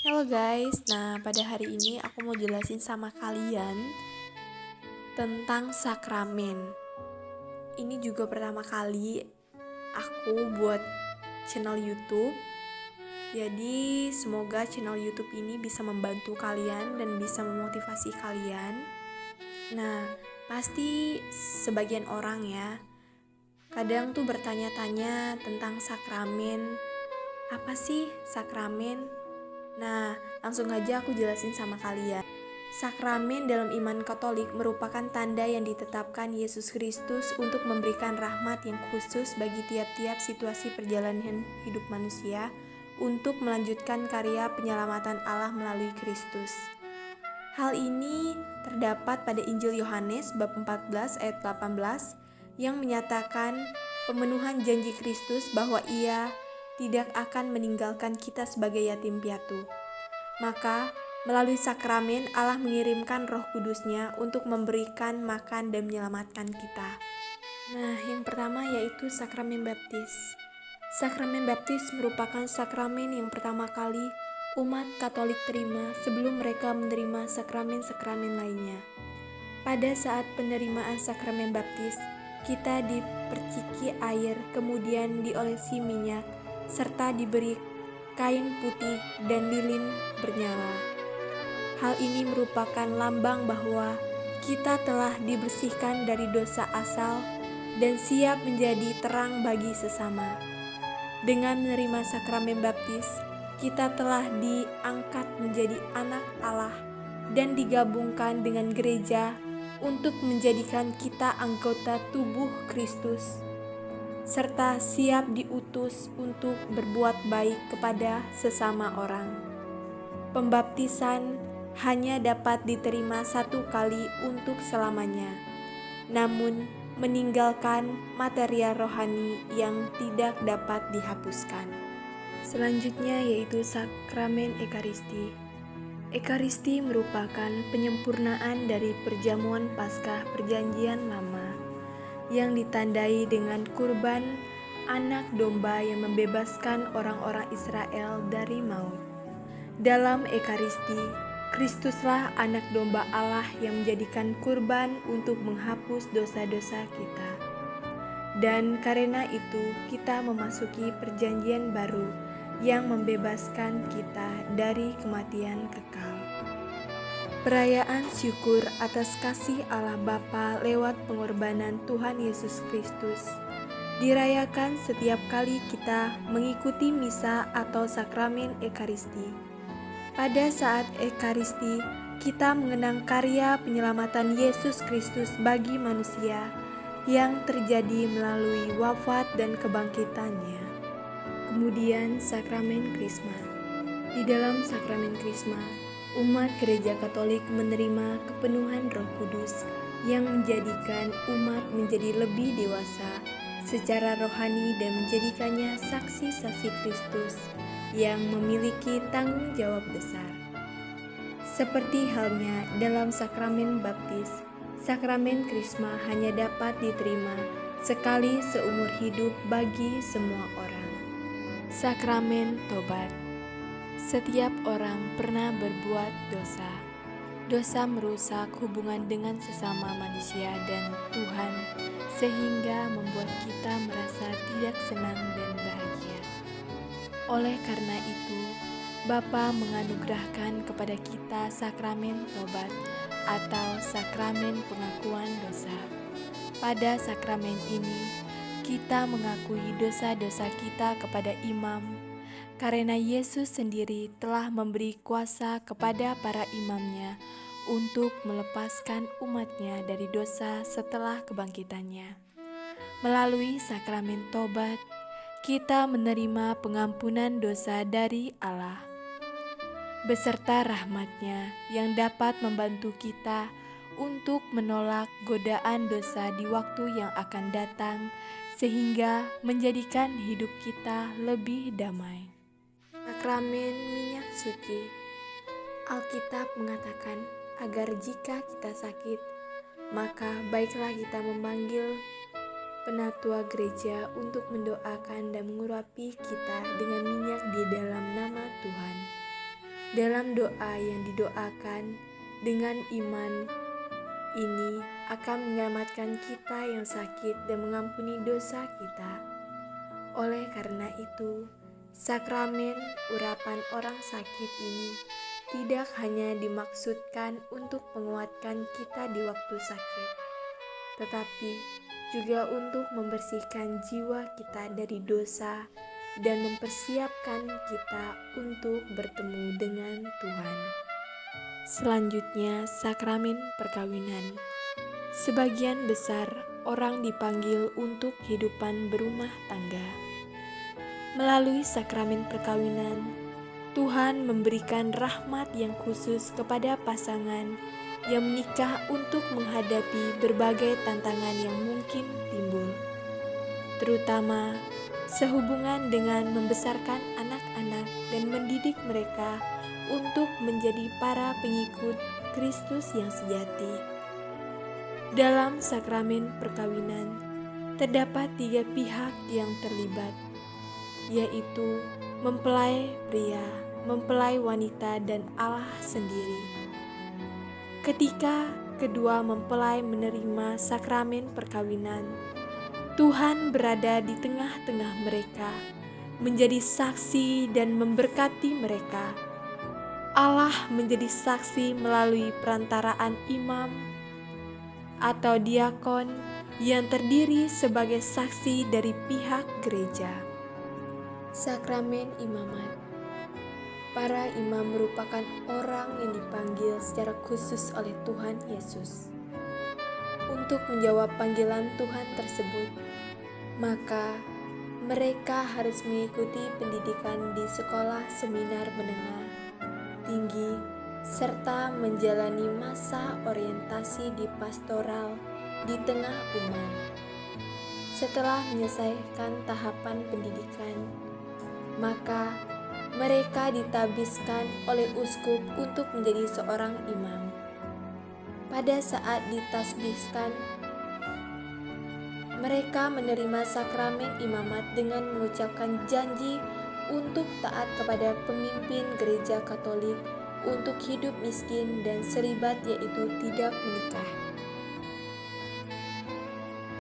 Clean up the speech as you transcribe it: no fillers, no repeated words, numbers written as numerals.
Halo guys, nah pada hari ini aku mau jelasin sama kalian tentang sakramen. Ini juga pertama kali aku buat channel YouTube. Jadi semoga channel YouTube ini bisa membantu kalian dan bisa memotivasi kalian. Nah, pasti sebagian orang ya, kadang tuh bertanya-tanya tentang sakramen. Apa sih sakramen? Nah, langsung aja aku jelasin sama kalian. Sakramen dalam iman Katolik merupakan tanda yang ditetapkan Yesus Kristus untuk memberikan rahmat yang khusus bagi tiap-tiap situasi perjalanan hidup manusia untuk melanjutkan karya penyelamatan Allah melalui Kristus. Hal ini terdapat pada Injil Yohanes bab 14 ayat 18 yang menyatakan pemenuhan janji Kristus bahwa Ia tidak akan meninggalkan kita sebagai yatim piatu. Maka, melalui sakramen Allah mengirimkan Roh Kudus-Nya untuk memberikan makan dan menyelamatkan kita. Nah, yang pertama yaitu sakramen baptis. Sakramen baptis merupakan sakramen yang pertama kali umat Katolik terima sebelum mereka menerima sakramen-sakramen lainnya. Pada saat penerimaan sakramen baptis, kita diperciki air, kemudian diolesi minyak, serta diberi kain putih dan lilin bernyala. Hal ini merupakan lambang bahwa kita telah dibersihkan dari dosa asal dan siap menjadi terang bagi sesama. Dengan menerima sakramen baptis, kita telah diangkat menjadi anak Allah dan digabungkan dengan gereja untuk menjadikan kita anggota tubuh Kristus, serta siap diutus untuk berbuat baik kepada sesama orang. Pembaptisan hanya dapat diterima satu kali untuk selamanya, namun meninggalkan material rohani yang tidak dapat dihapuskan. Selanjutnya yaitu sakramen Ekaristi. Ekaristi merupakan penyempurnaan dari perjamuan Paskah Perjanjian Lama yang ditandai dengan kurban anak domba yang membebaskan orang-orang Israel dari maut. Dalam Ekaristi, Kristuslah anak domba Allah yang menjadikan kurban untuk menghapus dosa-dosa kita. Dan karena itu kita memasuki perjanjian baru yang membebaskan kita dari kematian kekal. Perayaan syukur atas kasih Allah Bapa lewat pengorbanan Tuhan Yesus Kristus dirayakan setiap kali kita mengikuti misa atau sakramen Ekaristi. Pada saat Ekaristi, kita mengenang karya penyelamatan Yesus Kristus bagi manusia yang terjadi melalui wafat dan kebangkitannya. Kemudian sakramen Krisma. Di dalam sakramen Krisma, umat Gereja Katolik menerima kepenuhan Roh Kudus yang menjadikan umat menjadi lebih dewasa secara rohani dan menjadikannya saksi-saksi Kristus yang memiliki tanggung jawab besar. Seperti halnya dalam sakramen baptis, sakramen Krisma hanya dapat diterima sekali seumur hidup bagi semua orang. Sakramen Tobat. Setiap orang pernah berbuat dosa. Dosa merusak hubungan dengan sesama manusia dan Tuhan, sehingga membuat kita merasa tidak senang dan bahagia. Oleh karena itu, Bapa menganugerahkan kepada kita sakramen tobat atau sakramen pengakuan dosa. Pada sakramen ini, kita mengakui dosa-dosa kita kepada imam, karena Yesus sendiri telah memberi kuasa kepada para imamnya untuk melepaskan umatnya dari dosa setelah kebangkitannya. Melalui sakramen tobat, kita menerima pengampunan dosa dari Allah, beserta rahmat-Nya yang dapat membantu kita untuk menolak godaan dosa di waktu yang akan datang, sehingga menjadikan hidup kita lebih damai. Sakramen minyak suci. Alkitab mengatakan agar jika kita sakit, maka baiklah kita memanggil penatua gereja untuk mendoakan dan mengurapi kita dengan minyak di dalam nama Tuhan. Dalam doa yang didoakan dengan iman ini akan menyelamatkan kita yang sakit dan mengampuni dosa kita. Oleh karena itu, sakramen urapan orang sakit ini tidak hanya dimaksudkan untuk menguatkan kita di waktu sakit, tetapi juga untuk membersihkan jiwa kita dari dosa dan mempersiapkan kita untuk bertemu dengan Tuhan. Selanjutnya, sakramen perkawinan. Sebagian besar orang dipanggil untuk kehidupan berumah tangga. Melalui sakramen perkawinan, Tuhan memberikan rahmat yang khusus kepada pasangan yang menikah untuk menghadapi berbagai tantangan yang mungkin timbul, terutama sehubungan dengan membesarkan anak-anak dan mendidik mereka untuk menjadi para pengikut Kristus yang sejati. Dalam sakramen perkawinan, terdapat 3 pihak yang terlibat, yaitu mempelai pria, mempelai wanita, dan Allah sendiri. Ketika kedua mempelai menerima sakramen perkawinan, Tuhan berada di tengah-tengah mereka, menjadi saksi dan memberkati mereka. Allah menjadi saksi melalui perantaraan imam atau diakon yang terdiri sebagai saksi dari pihak gereja. Sakramen imamat. Para imam merupakan orang yang dipanggil secara khusus oleh Tuhan Yesus untuk menjawab panggilan Tuhan tersebut. Maka mereka harus mengikuti pendidikan di sekolah seminar menengah tinggi serta menjalani masa orientasi di pastoral di tengah umat. Setelah menyelesaikan tahapan pendidikan, maka mereka ditabiskan oleh uskup untuk menjadi seorang imam. Pada saat ditasbihkan, mereka menerima sakramen imamat dengan mengucapkan janji untuk taat kepada pemimpin gereja Katolik, untuk hidup miskin dan selibat, yaitu tidak menikah.